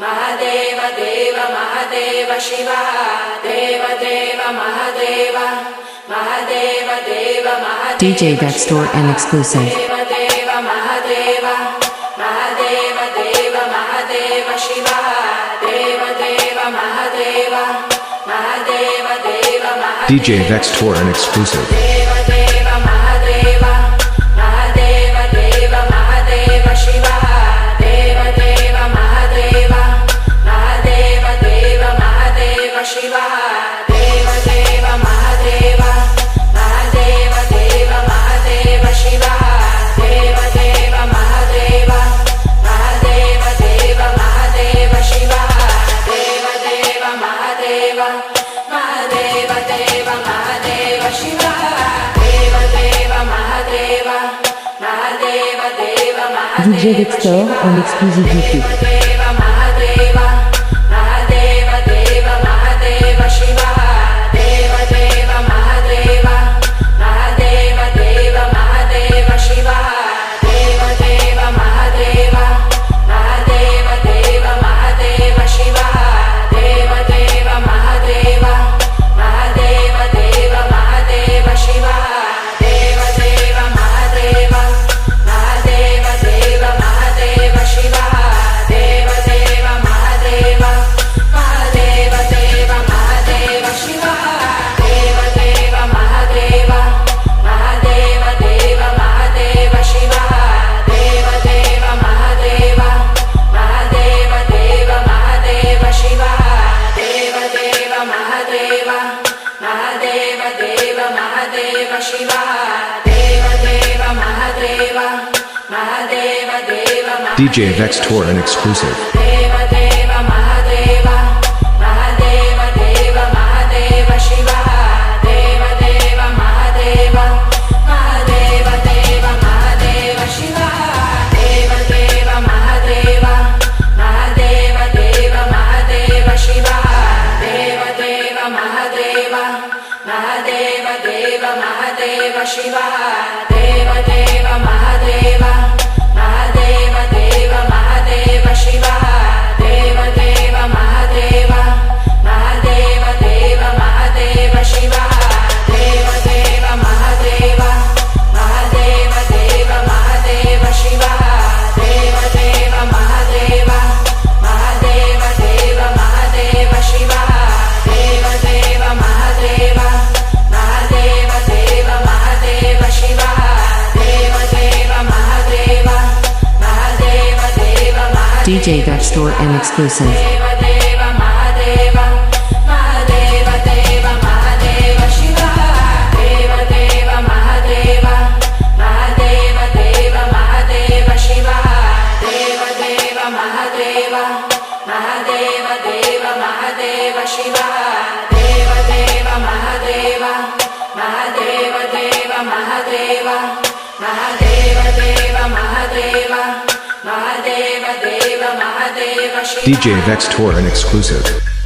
Mahadeva Deva Mahadeva Shiva Deva Deva Mahadeva Mahadeva Deva Mahadeva DJ Vex Store and exclusive. Deva Deva Mahadeva Mahadeva Deva Mahadeva Shiva Deva Deva Mahadeva Mahadeva Deva Mahadeva DJ Vex Tour and exclusive. Deva Deva Mahadeva Mahadeva Deva Mahadeva Shiva Deva Deva Mahadeva Mahadeva Deva Mahadeva Shiva Deva Deva Mahadeva Mahadeva Deva Mahadeva Shiva Deva Deva Mahadeva Mahadeva Deva Mahadeva Shiva Deva Deva Mahadeva Mahadeva Deva Mahadeva Shiva Deva Deva Mahadeva Mahadeva Deva DJ Vex Store en exclusivité. Deva Mahadeva Mahadeva Deva Mahadeva Shiva Deva Deva Mahadeva Mahadeva Deva Mahadeva Shiva Deva Deva Mahadeva Mahadeva Deva Mahadeva Shiva Deva Deva Mahadeva Mahadeva Deva Mahadeva Shiva Deva Deva Mahadeva Mahadeva Deva Mahadeva Shiva Deva Deva Mahadeva Mahadeva Deva Mahadeva Shiva Deva Deva Mahadeva Mahadeva Deva Mahadeva Shiva Deva Deva Mahadeva Mahadeva Deva Mahadeva Shiva Deva Deva Mahadeva Mahadeva Deva Mahadeva Shiva Deva Deva Mahadeva Mahadeva Deva DJ Vex Tour and exclusive. Deva Deva Mahadeva Mahadeva Deva Mahadeva Shiva Deva Deva Mahadeva Mahadeva Deva Mahadeva Shiva Deva Deva Mahadeva Mahadeva Deva Mahadeva Shiva Deva Deva Mahadeva Mahadeva Deva Mahadeva Shiva Deva Deva Mahadeva Mahadeva Deva Mahadeva Shiva Deva Deva Mahadeva Mahadeva Deva Mahadeva Shiva Deva Deva Mahadeva Mahadeva Deva Mahadeva Shiva Deva Deva Mahadeva Mahadeva Deva Mahadeva Shiva Deva Deva Mahadeva Mahadeva Deva Mahadeva Shiva Deva Deva Mahadeva Mahadeva Deva Mahadeva DJ Vex Store and exclusive. Deva Deva Mahadeva Mahadeva Deva Mahadeva Shiva Deva Deva Mahadeva Mahadeva Deva Mahadeva Shiva Deva Deva Mahadeva Mahadeva Deva Mahadeva Shiva Deva Deva Mahadeva Mahadeva Deva Mahadeva Mahadeva Deva Mahadeva Mahadeva Deva Mahadeva Shiva DJ Vex Tour and exclusive.